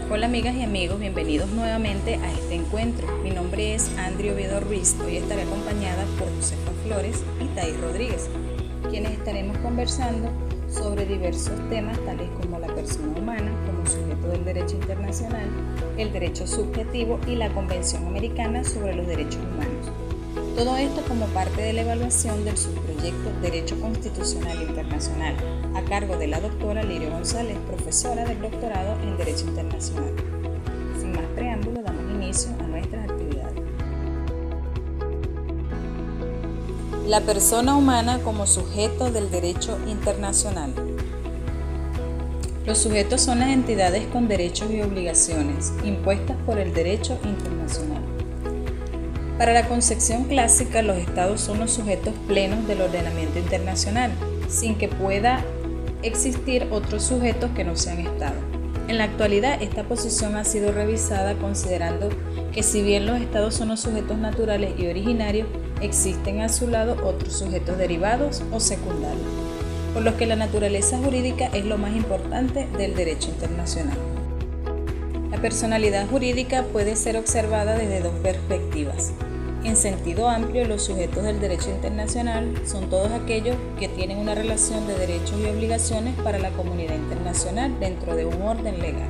Hola amigas y amigos, bienvenidos nuevamente a este encuentro. Mi nombre es Andrea Oviedo Ruiz, hoy estaré acompañada por Josefa Flores y Thais Rodríguez, quienes estaremos conversando sobre diversos temas tales como la persona humana como sujeto del derecho internacional, el derecho subjetivo y la Convención Americana sobre los Derechos Humanos. Todo esto como parte de la evaluación del subproyecto Derecho Constitucional Internacional, a cargo de la doctora Lirio González, profesora del doctorado en Derecho Internacional. Sin más preámbulo, damos inicio a nuestras actividades. La persona humana como sujeto del derecho internacional. Los sujetos son las entidades con derechos y obligaciones impuestas por el derecho internacional. Para la concepción clásica, los estados son los sujetos plenos del ordenamiento internacional, sin que pueda existir otros sujetos que no sean estados. En la actualidad, esta posición ha sido revisada considerando que si bien los estados son los sujetos naturales y originarios, existen a su lado otros sujetos derivados o secundarios, por lo que la naturaleza jurídica es lo más importante del derecho internacional. La personalidad jurídica puede ser observada desde dos perspectivas. En sentido amplio, los sujetos del derecho internacional son todos aquellos que tienen una relación de derechos y obligaciones para la comunidad internacional dentro de un orden legal,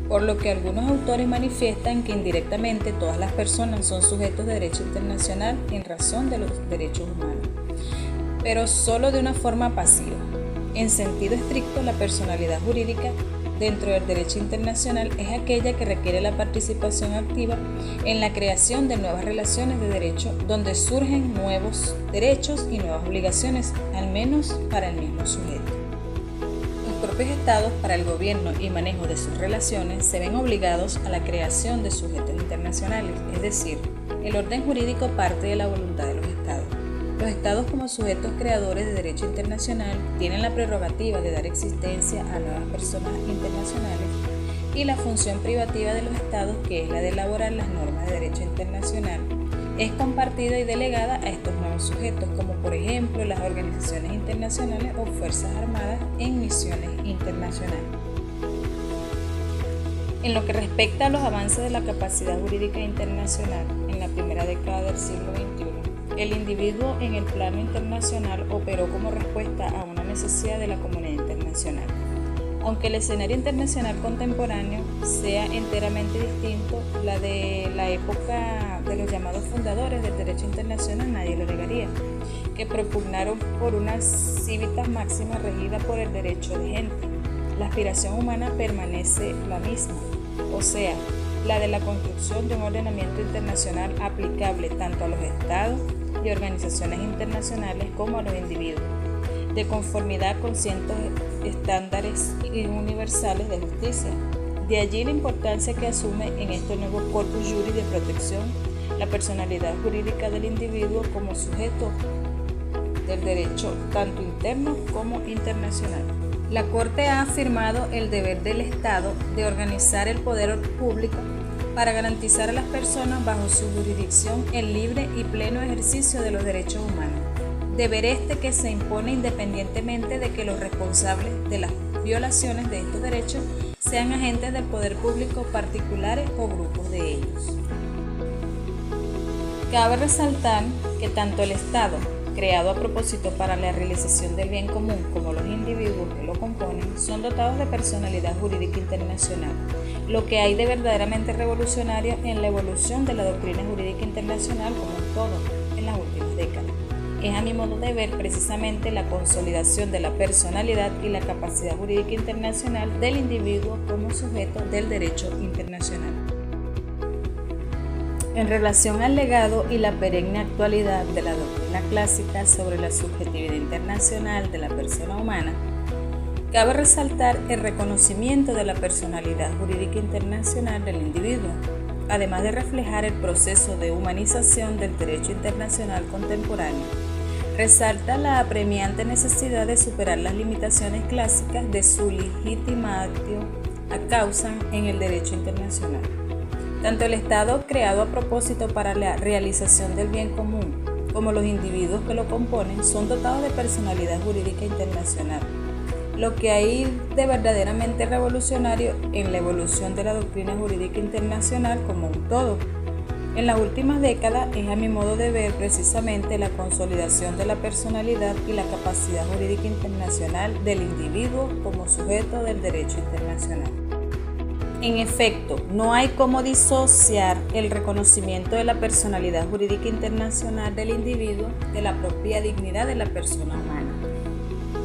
por lo que algunos autores manifiestan que indirectamente todas las personas son sujetos de derecho internacional en razón de los derechos humanos, pero solo de una forma pasiva. En sentido estricto, la personalidad jurídica dentro del derecho internacional es aquella que requiere la participación activa en la creación de nuevas relaciones de derecho donde surgen nuevos derechos y nuevas obligaciones, al menos para el mismo sujeto. Los propios estados, para el gobierno y manejo de sus relaciones, se ven obligados a la creación de sujetos internacionales, es decir, el orden jurídico parte de la voluntad de los estados. Los estados como sujetos creadores de derecho internacional tienen la prerrogativa de dar existencia a nuevas personas internacionales y la función privativa de los estados, que es la de elaborar las normas de derecho internacional, es compartida y delegada a estos nuevos sujetos, como por ejemplo las organizaciones internacionales o fuerzas armadas en misiones internacionales. En lo que respecta a los avances de la capacidad jurídica internacional en la primera década del siglo XXI, el individuo en el plano internacional operó como respuesta a una necesidad de la comunidad internacional. Aunque el escenario internacional contemporáneo sea enteramente distinto la de la época de los llamados fundadores del derecho internacional, nadie lo negaría, que propugnaron por una civitas máxima regida por el derecho de gente. La aspiración humana permanece la misma, o sea, la de la construcción de un ordenamiento internacional aplicable tanto a los estados y organizaciones internacionales como a los individuos, de conformidad con ciertos estándares universales de justicia. De allí la importancia que asume en este nuevo corpus juris de protección la personalidad jurídica del individuo como sujeto del derecho tanto interno como internacional. La Corte ha afirmado el deber del Estado de organizar el poder público para garantizar a las personas bajo su jurisdicción el libre y pleno ejercicio de los derechos humanos. Deber este que se impone independientemente de que los responsables de las violaciones de estos derechos sean agentes del poder público particulares o grupos de ellos. Cabe resaltar que tanto el Estado, creado a propósito para la realización del bien común, como los individuos que lo componen, son dotados de personalidad jurídica internacional, lo que hay de verdaderamente revolucionario en la evolución de la doctrina jurídica internacional como un todo en las últimas décadas. Es a mi modo de ver precisamente la consolidación de la personalidad y la capacidad jurídica internacional del individuo como sujeto del derecho internacional. En relación al legado y la perenne actualidad de la doctrina clásica sobre la subjetividad internacional de la persona humana, cabe resaltar el reconocimiento de la personalidad jurídica internacional del individuo, además de reflejar el proceso de humanización del derecho internacional contemporáneo. Resalta la apremiante necesidad de superar las limitaciones clásicas de su legitimatio a causa en el derecho internacional. Tanto el Estado, creado a propósito para la realización del bien común, como los individuos que lo componen, son dotados de personalidad jurídica internacional, lo que hay de verdaderamente revolucionario en la evolución de la doctrina jurídica internacional como un todo. En las últimas décadas es, a mi modo de ver, precisamente la consolidación de la personalidad y la capacidad jurídica internacional del individuo como sujeto del derecho internacional. En efecto, no hay cómo disociar el reconocimiento de la personalidad jurídica internacional del individuo de la propia dignidad de la persona humana.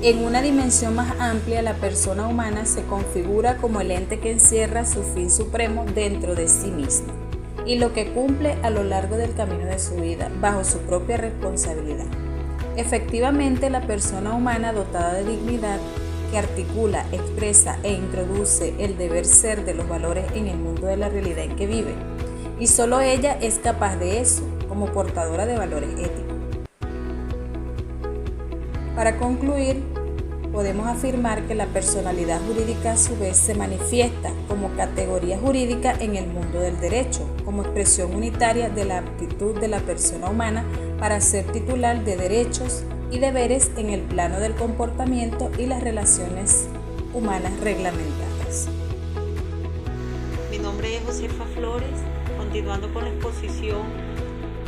En una dimensión más amplia, la persona humana se configura como el ente que encierra su fin supremo dentro de sí mismo y lo que cumple a lo largo del camino de su vida bajo su propia responsabilidad. Efectivamente, la persona humana dotada de dignidad, que articula, expresa e introduce el deber ser de los valores en el mundo de la realidad en que vive, y solo ella es capaz de eso, como portadora de valores éticos. Para concluir, podemos afirmar que la personalidad jurídica a su vez se manifiesta como categoría jurídica en el mundo del derecho, como expresión unitaria de la aptitud de la persona humana para ser titular de derechos y deberes en el plano del comportamiento y las relaciones humanas reglamentadas. Mi nombre es Josefa Flores. Continuando con la exposición,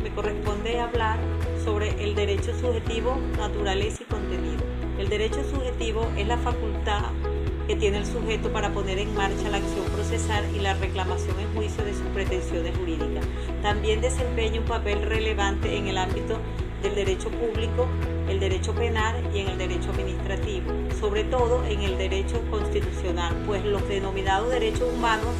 me corresponde hablar sobre el derecho subjetivo, naturaleza y contenido. El derecho subjetivo es la facultad que tiene el sujeto para poner en marcha la acción procesal y la reclamación en juicio de sus pretensiones jurídicas. También desempeña un papel relevante en el ámbito del derecho público, el derecho penal y en el derecho administrativo, sobre todo en el derecho constitucional, pues los denominados derechos humanos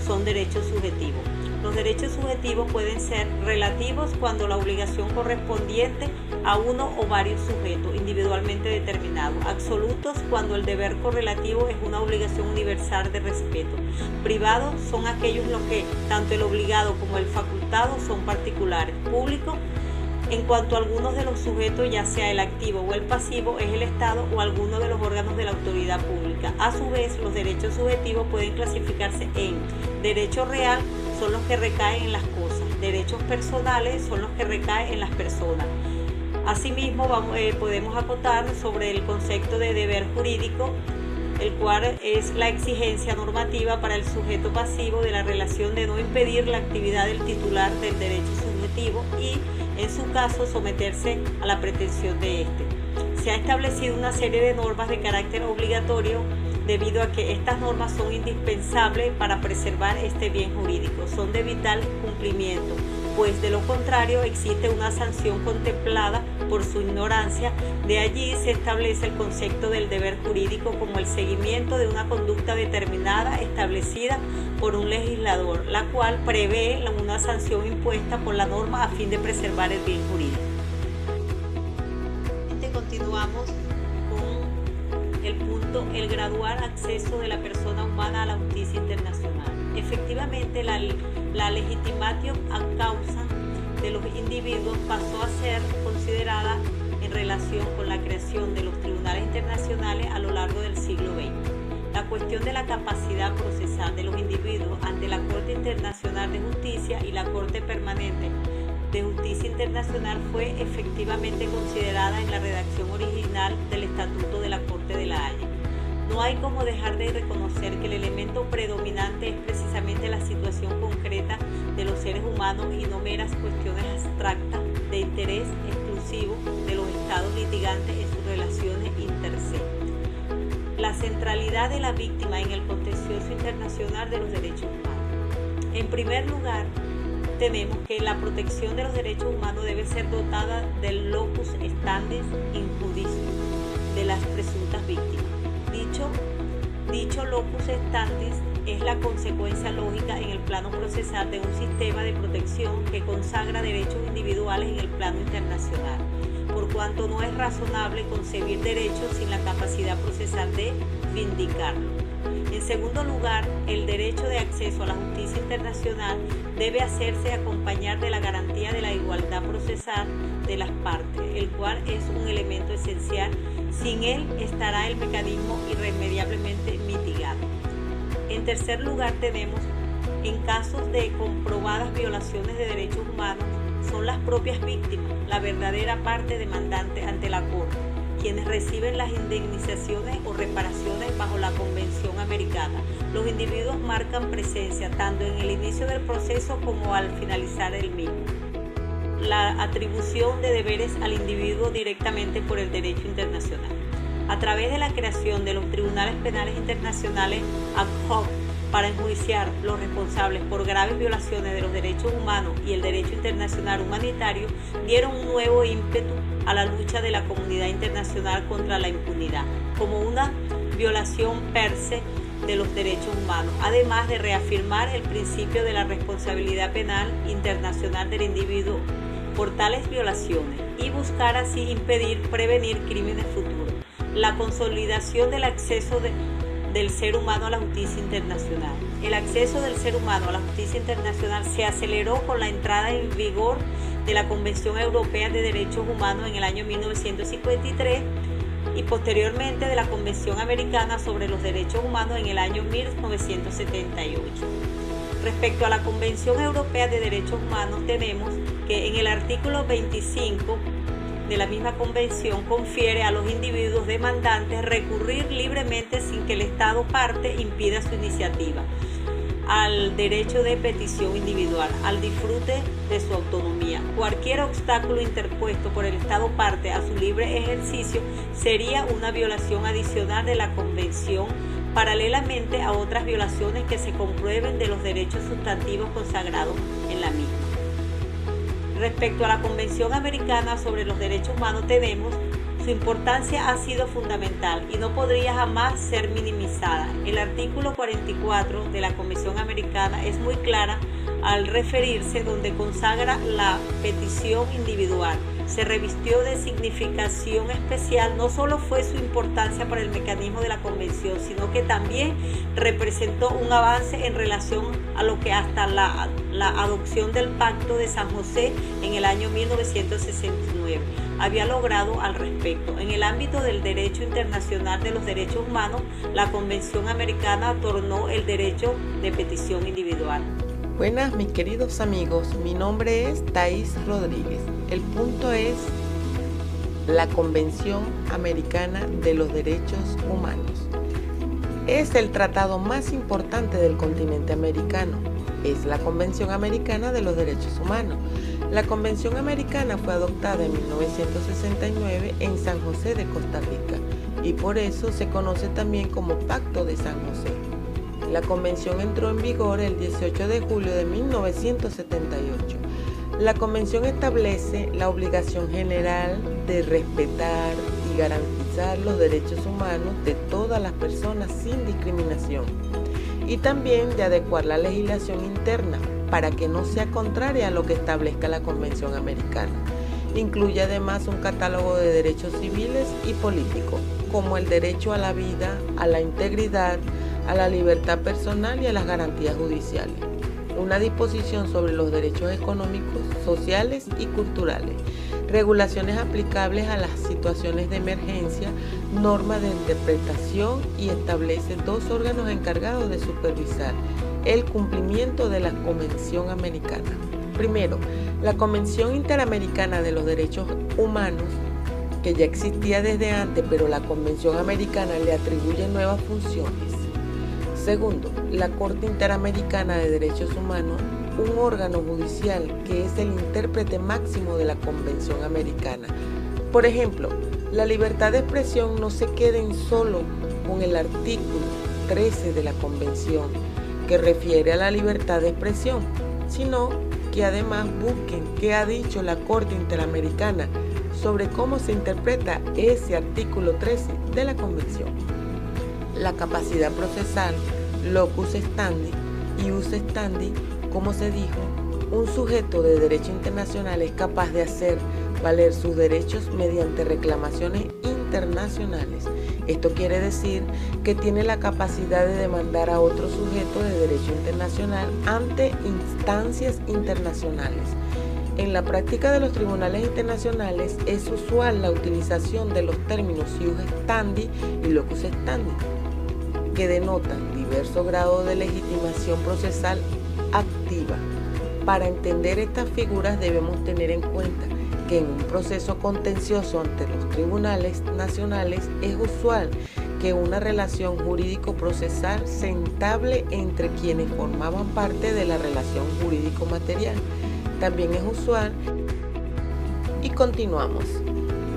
son derechos subjetivos. Los derechos subjetivos pueden ser relativos cuando la obligación correspondiente a uno o varios sujetos individualmente determinados, absolutos cuando el deber correlativo es una obligación universal de respeto. Privados son aquellos en los que tanto el obligado como el facultado son particulares. Públicos en cuanto a algunos de los sujetos, ya sea el activo o el pasivo, es el Estado o alguno de los órganos de la autoridad pública. A su vez, los derechos subjetivos pueden clasificarse en derecho real, son los que recaen en las cosas, derechos personales son los que recaen en las personas. Asimismo, podemos acotar sobre el concepto de deber jurídico, el cual es la exigencia normativa para el sujeto pasivo de la relación de no impedir la actividad del titular del derecho subjetivo y, en su caso, someterse a la pretensión de éste. Se ha establecido una serie de normas de carácter obligatorio debido a que estas normas son indispensables para preservar este bien jurídico, son de vital cumplimiento, pues de lo contrario existe una sanción contemplada por su ignorancia. De allí se establece el concepto del deber jurídico como el seguimiento de una conducta determinada establecida por un legislador, la cual prevé una sanción impuesta por la norma a fin de preservar el bien jurídico. Continuamos con el punto, el graduar acceso de la persona humana a la justicia internacional. Efectivamente, la legitimatio a causa de los individuos pasó a ser considerada en relación con la creación de los tribunales internacionales a lo largo del siglo XX. La cuestión de la capacidad procesal de los individuos ante la Corte Internacional de Justicia y la Corte Permanente de Justicia Internacional fue efectivamente considerada en la redacción original del Estatuto de la Corte de la Haya. No hay como dejar de reconocer que el elemento predominante es precisamente la situación concreta de los seres humanos y no meras cuestiones abstractas de interés exclusivo de los estados litigantes en sus relaciones inter se. La centralidad de la víctima en el contencioso internacional de los derechos humanos. En primer lugar, tenemos que la protección de los derechos humanos debe ser dotada del locus standi in judicio de las presuntas víctimas. Dicho locus standi es la consecuencia lógica en el plano procesal de un sistema de protección que consagra derechos individuales en el plano internacional, por cuanto no es razonable concebir derechos sin la capacidad procesal de vindicarlos. En segundo lugar, el derecho de acceso a la justicia internacional debe hacerse acompañar de la garantía de la igualdad procesal de las partes, el cual es un elemento esencial. Sin él estará el mecanismo irremediablemente mitigado. En tercer lugar, tenemos, en casos de comprobadas violaciones de derechos humanos, son las propias víctimas la verdadera parte demandante ante la Corte, quienes reciben las indemnizaciones o reparaciones bajo la Convención Americana. Los individuos marcan presencia tanto en el inicio del proceso como al finalizar el mismo. La atribución de deberes al individuo directamente por el derecho internacional. A través de la creación de los tribunales penales internacionales ad hoc para enjuiciar los responsables por graves violaciones de los derechos humanos y el derecho internacional humanitario, dieron un nuevo ímpetu a la lucha de la comunidad internacional contra la impunidad, como una violación per se de los derechos humanos, además de reafirmar el principio de la responsabilidad penal internacional del individuo por tales violaciones y buscar así prevenir crímenes futuros. La consolidación del acceso del ser humano a la justicia internacional. El acceso del ser humano a la justicia internacional se aceleró con la entrada en vigor de la Convención Europea de Derechos Humanos en el año 1953 y posteriormente de la Convención Americana sobre los Derechos Humanos en el año 1978. Respecto a la Convención Europea de Derechos Humanos, tenemos que en el artículo 25 de la misma convención confiere a los individuos demandantes recurrir libremente sin que el Estado parte impida su iniciativa, al derecho de petición individual, al disfrute de su autonomía. Cualquier obstáculo interpuesto por el Estado parte a su libre ejercicio sería una violación adicional de la convención, paralelamente a otras violaciones que se comprueben de los derechos sustantivos consagrados en la misma. Respecto a la Convención Americana sobre los Derechos Humanos tenemos, su importancia ha sido fundamental y no podría jamás ser minimizada. El artículo 44 de la Convención Americana es muy clara al referirse donde consagra la petición individual. Se revistió de significación especial, no solo fue su importancia para el mecanismo de la Convención, sino que también representó un avance en relación a lo que hasta la adopción del Pacto de San José en el año 1969 había logrado al respecto. En el ámbito del derecho internacional de los derechos humanos, la Convención Americana tornó el derecho de petición individual. Buenas, mis queridos amigos, mi nombre es Thais Rodríguez. El punto es la Convención Americana de los Derechos Humanos. Es el tratado más importante del continente americano. Es la Convención Americana de los Derechos Humanos. La Convención Americana fue adoptada en 1969 en San José de Costa Rica y por eso se conoce también como Pacto de San José. La convención entró en vigor el 18 de julio de 1978. La convención establece la obligación general de respetar y garantizar los derechos humanos de todas las personas sin discriminación y también de adecuar la legislación interna para que no sea contraria a lo que establezca la Convención Americana. Incluye además un catálogo de derechos civiles y políticos, como el derecho a la vida, a la integridad, a la libertad personal y a las garantías judiciales. Una disposición sobre los derechos económicos, sociales y culturales, regulaciones aplicables a las situaciones de emergencia, normas de interpretación y establece 2 órganos encargados de supervisar el cumplimiento de la Convención Americana. Primero, la Convención Interamericana de los Derechos Humanos, que ya existía desde antes, pero la Convención Americana le atribuye nuevas funciones. Segundo, la Corte Interamericana de Derechos Humanos, un órgano judicial que es el intérprete máximo de la Convención Americana. Por ejemplo, la libertad de expresión no se queden solo con el artículo 13 de la Convención, que refiere a la libertad de expresión, sino que además busquen qué ha dicho la Corte Interamericana sobre cómo se interpreta ese artículo 13 de la Convención. La capacidad procesal, locus standi y ius standi, como se dijo, un sujeto de derecho internacional es capaz de hacer valer sus derechos mediante reclamaciones internacionales. Esto quiere decir que tiene la capacidad de demandar a otro sujeto de derecho internacional ante instancias internacionales. En la práctica de los tribunales internacionales es usual la utilización de los términos ius standi y locus standi, que denotan diversos grados de legitimación procesal activa. Para entender estas figuras debemos tener en cuenta que en un proceso contencioso ante los tribunales nacionales es usual que una relación jurídico-procesal se entable entre quienes formaban parte de la relación jurídico-material. También es usual, y continuamos,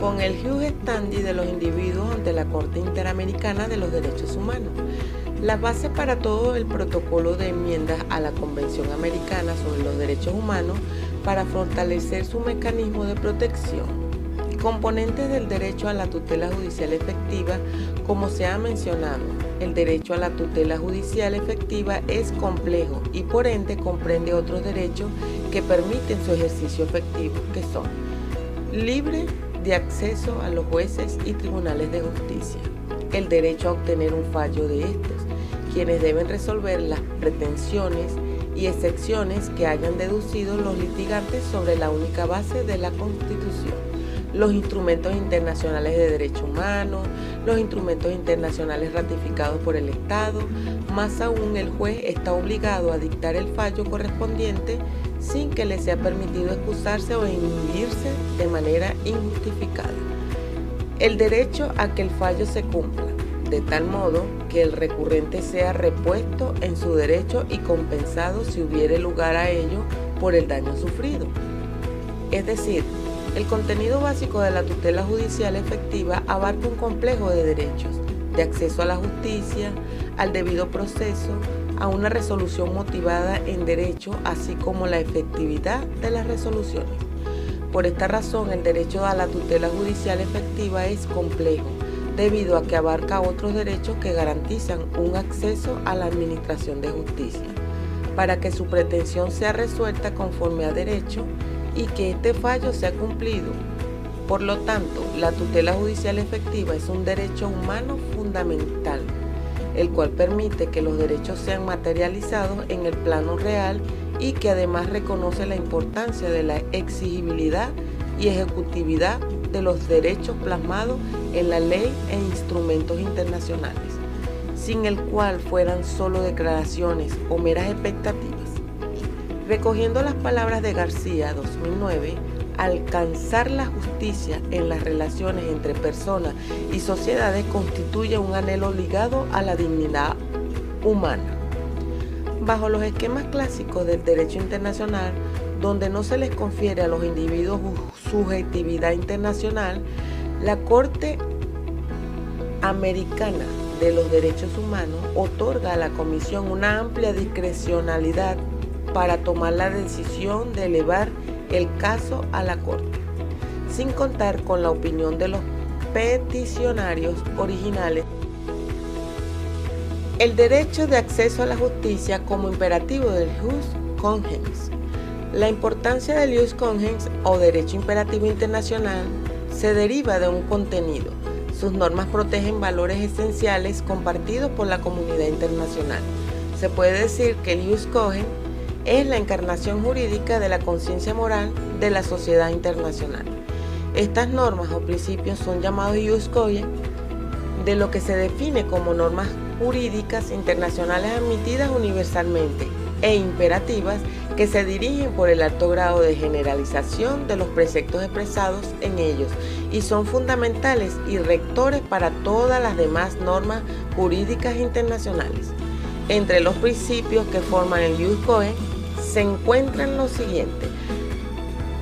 con el jus standi de los individuos ante la Corte Interamericana de los Derechos Humanos. La base para todo el protocolo de enmiendas a la Convención Americana sobre los Derechos Humanos para fortalecer su mecanismo de protección. Componentes del derecho a la tutela judicial efectiva, como se ha mencionado, el derecho a la tutela judicial efectiva es complejo y por ende comprende otros derechos que permiten su ejercicio efectivo, que son libre de acceso a los jueces y tribunales de justicia, el derecho a obtener un fallo de estos, quienes deben resolver las pretensiones y excepciones que hayan deducido los litigantes sobre la única base de la Constitución, los instrumentos internacionales de derechos humanos, los instrumentos internacionales ratificados por el Estado, más aún el juez está obligado a dictar el fallo correspondiente sin que le sea permitido excusarse o inhibirse de manera injustificada. El derecho a que el fallo se cumpla, de tal modo que el recurrente sea repuesto en su derecho y compensado si hubiere lugar a ello por el daño sufrido. Es decir, el contenido básico de la tutela judicial efectiva abarca un complejo de derechos, de acceso a la justicia, al debido proceso, a una resolución motivada en derecho, así como la efectividad de las resoluciones. Por esta razón, el derecho a la tutela judicial efectiva es complejo, debido a que abarca otros derechos que garantizan un acceso a la administración de justicia, para que su pretensión sea resuelta conforme a derecho y que este fallo sea cumplido. Por lo tanto, la tutela judicial efectiva es un derecho humano fundamental, el cual permite que los derechos sean materializados en el plano real y que además reconoce la importancia de la exigibilidad y ejecutividad de los derechos plasmados en la ley e instrumentos internacionales, sin el cual fueran solo declaraciones o meras expectativas. Recogiendo las palabras de García, 2009, alcanzar la justicia en las relaciones entre personas y sociedades constituye un anhelo ligado a la dignidad humana. Bajo los esquemas clásicos del derecho internacional, donde no se les confiere a los individuos subjetividad internacional, la Corte Americana de los Derechos Humanos otorga a la Comisión una amplia discrecionalidad para tomar la decisión de elevar el caso a la Corte, sin contar con la opinión de los peticionarios originales. El derecho de acceso a la justicia como imperativo del jus cogens. La importancia del jus cogens o derecho imperativo internacional se deriva de un contenido. Sus normas protegen valores esenciales compartidos por la comunidad internacional. Se puede decir que el jus cogens es la encarnación jurídica de la conciencia moral de la sociedad internacional. Estas normas o principios son llamados jus cogens, de lo que se define como normas jurídicas internacionales admitidas universalmente e imperativas que se dirigen por el alto grado de generalización de los preceptos expresados en ellos y son fundamentales y rectores para todas las demás normas jurídicas internacionales. Entre los principios que forman el jus cogens se encuentran los siguientes: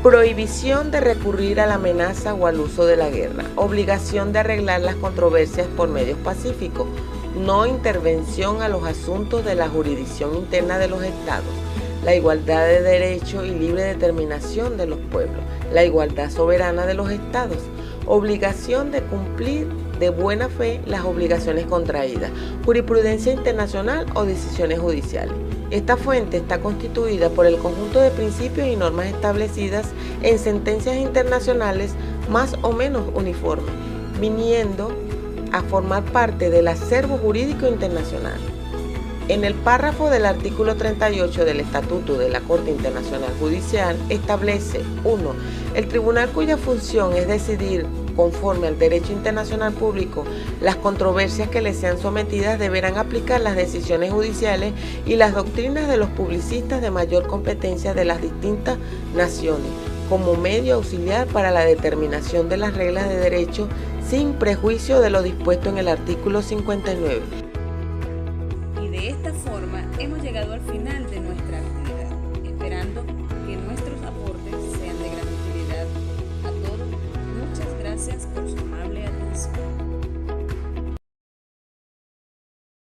prohibición de recurrir a la amenaza o al uso de la guerra, obligación de arreglar las controversias por medios pacíficos, no intervención a los asuntos de la jurisdicción interna de los estados, la igualdad de derecho y libre determinación de los pueblos, la igualdad soberana de los estados, obligación de cumplir de buena fe las obligaciones contraídas, jurisprudencia internacional o decisiones judiciales. Esta fuente está constituida por el conjunto de principios y normas establecidas en sentencias internacionales más o menos uniformes, viniendo a formar parte del acervo jurídico internacional. En el párrafo del artículo 38 del Estatuto de la Corte Internacional Judicial establece: 1. El tribunal cuya función es decidir conforme al derecho internacional público las controversias que le sean sometidas deberán aplicar las decisiones judiciales y las doctrinas de los publicistas de mayor competencia de las distintas naciones, como medio auxiliar para la determinación de las reglas de derecho sin prejuicio de lo dispuesto en el artículo 59. Y de esta forma hemos llegado al final de nuestra actividad, esperando